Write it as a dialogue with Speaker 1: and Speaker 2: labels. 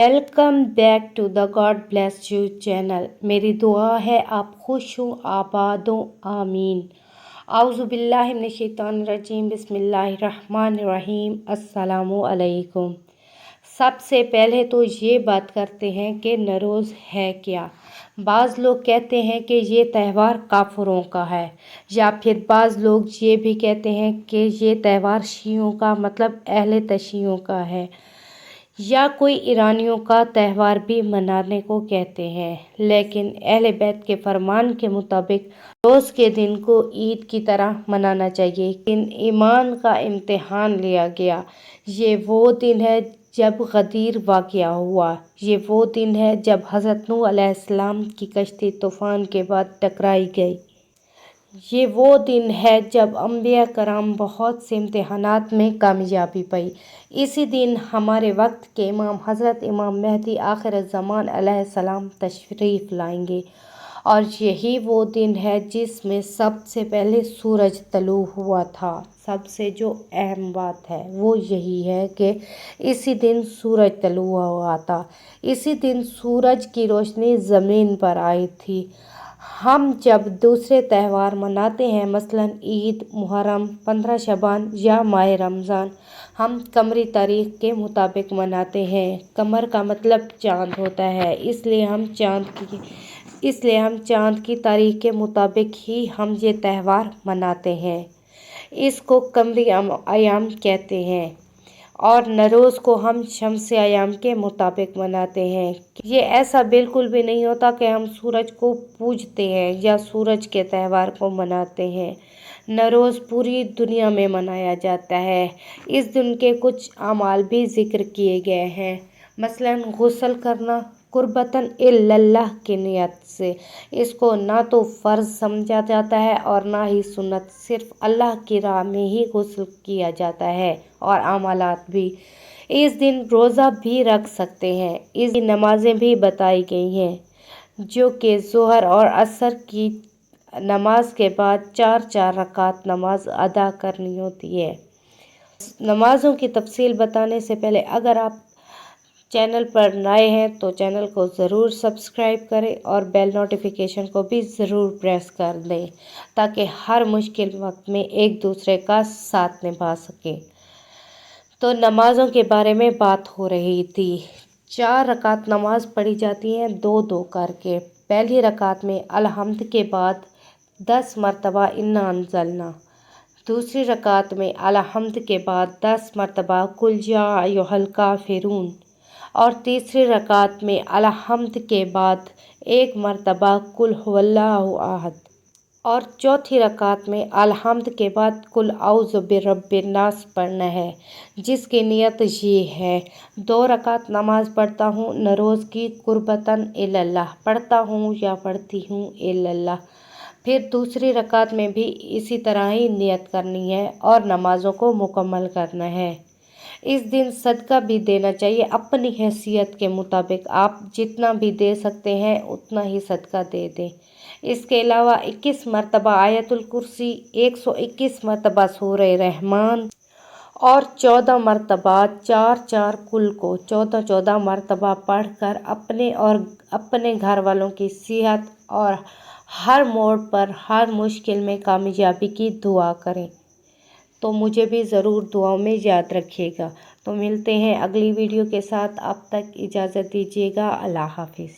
Speaker 1: Welcome back to the God bless you channel. मेरी दुआ है आप खुश हो, आबाद हो, आमीन। आउज़ुबिल्लाहि मिनश्शैतानिर्रजीम, बिस्मिल्लाहिर्रहमानिर्रहीम, अस्सलामु अलैकुम। सबसे पहले तो ये बात करते हैं कि नरोज़ है क्या। बाज़ लोग कहते हैं कि ये त्यौहार काफिरों का है, या फिर बाज़ लोग ये भी कहते हैं कि ये त्यौहार शियों का मतलब अहले तशीयों का है, या कोई ईरानियों का त्यौहार भी मनाने को कहते हैं। लेकिन अहले बैत के फरमान के मुताबिक रोज़ के दिन को ईद की तरह मनाना चाहिए। लेकिन ईमान का इम्तिहान लिया गया। ये वो दिन है जब गदीर वाक़या हुआ। ये वो दिन है जब हज़रत नूह अलैहिस्सलाम की कश्ती तूफ़ान के बाद टकराई गई। ये वो दिन है जब अंबिया कराम बहुत से इम्तिहानात में कामयाबी पाई। इसी दिन हमारे वक्त के इमाम हज़रत इमाम मेहदी आखिर ज़मान अलैहिस्सलाम तशरीफ़ लाएंगे, और यही वो दिन है जिसमें सबसे पहले सूरज तलू हुआ था। सबसे जो अहम बात है वो यही है कि इसी दिन सूरज तलू हुआ था। इसी दिन सूरज की रोशनी ज़मीन पर आई थी। हम जब दूसरे त्यौहार मनाते हैं, मसलन ईद, मुहर्रम, 15 शबान या माह रमज़ान, हम कमरी तारीख़ के मुताबिक मनाते हैं। कमर का मतलब चाँद होता है, इसलिए हम चाँद की तारीख़ के मुताबिक ही हम ये त्यौहार मनाते हैं। इसको कमरी अयाम कहते हैं, और नरोज़ को हम शम्सी अयाम के मुताबिक मनाते हैं। ये ऐसा बिल्कुल भी नहीं होता कि हम सूरज को पूजते हैं या सूरज के त्यौहार को मनाते हैं। नरोज़ पूरी दुनिया में मनाया जाता है। इस दिन के कुछ अमाल भी ज़िक्र किए गए हैं, मसलन गुस्ल करना कुर्बतन इल्लल्लाह की नियत से। इसको ना तो फ़र्ज़ समझा जाता है और ना ही सुन्नत, सिर्फ़ अल्लाह की राह में ही गुस्ल किया जाता है। और अमालात भी, इस दिन रोज़ा भी रख सकते हैं। इस दिन नमाज़ें भी बताई गई हैं, जो कि ज़ोहर और असर की नमाज के बाद 4-4 रकात नमाज अदा करनी होती है। नमाज़ों की तफसील बताने से पहले अगर आप चैनल पर नए हैं तो चैनल को ज़रूर सब्सक्राइब करें और बेल नोटिफिकेशन को भी ज़रूर प्रेस कर दें, ताकि हर मुश्किल वक्त में एक दूसरे का साथ निभा सकें। तो नमाज़ों के बारे में बात हो रही थी। 4 रकात नमाज पढ़ी जाती हैं 2-2 करके। पहली रकात में अलहम्द के बाद 10 मरतबा इन्ना अंज़लना, दूसरी रकात में अलहम्द के बाद 10 मरतबा कुल या अय्युहल काफ़िरून, और तीसरी रकात में अलहम्द के बाद 1 मरतबा कुल हुवल्लाहु अहद, और चौथी रकात में अलहम्द के बाद कुल औज़ु बिरब्बिन नास पढ़ना है, जिसकी नियत ये है: 2 रकात नमाज पढ़ता हूँ नरोज़ की कुर्बतन इल्लल्लाह, पढ़ता हूँ या पढ़ती हूँ इल्लल्लाह। फिर दूसरी रकात में भी इसी तरह ही नियत करनी है और नमाज़ों को मुकम्मल करना है। इस दिन सदका भी देना चाहिए अपनी हैसियत के मुताबिक। आप जितना भी दे सकते हैं उतना ही सदका दे दें। इसके अलावा 21 मरतबा आयतुल कुर्सी, 121 मरतबा सूरह रहमान, और 14 मरतबा 4-4 कुल को 14-14 मरतबा पढ़कर अपने और अपने घर वालों की सेहत और हर मोड़ पर हर मुश्किल में कामयाबी की दुआ करें। तो मुझे भी ज़रूर दुआओं में याद रखिएगा। तो मिलते हैं अगली वीडियो के साथ। अब तक इजाज़त दीजिएगा। अल्लाह हाफिज़।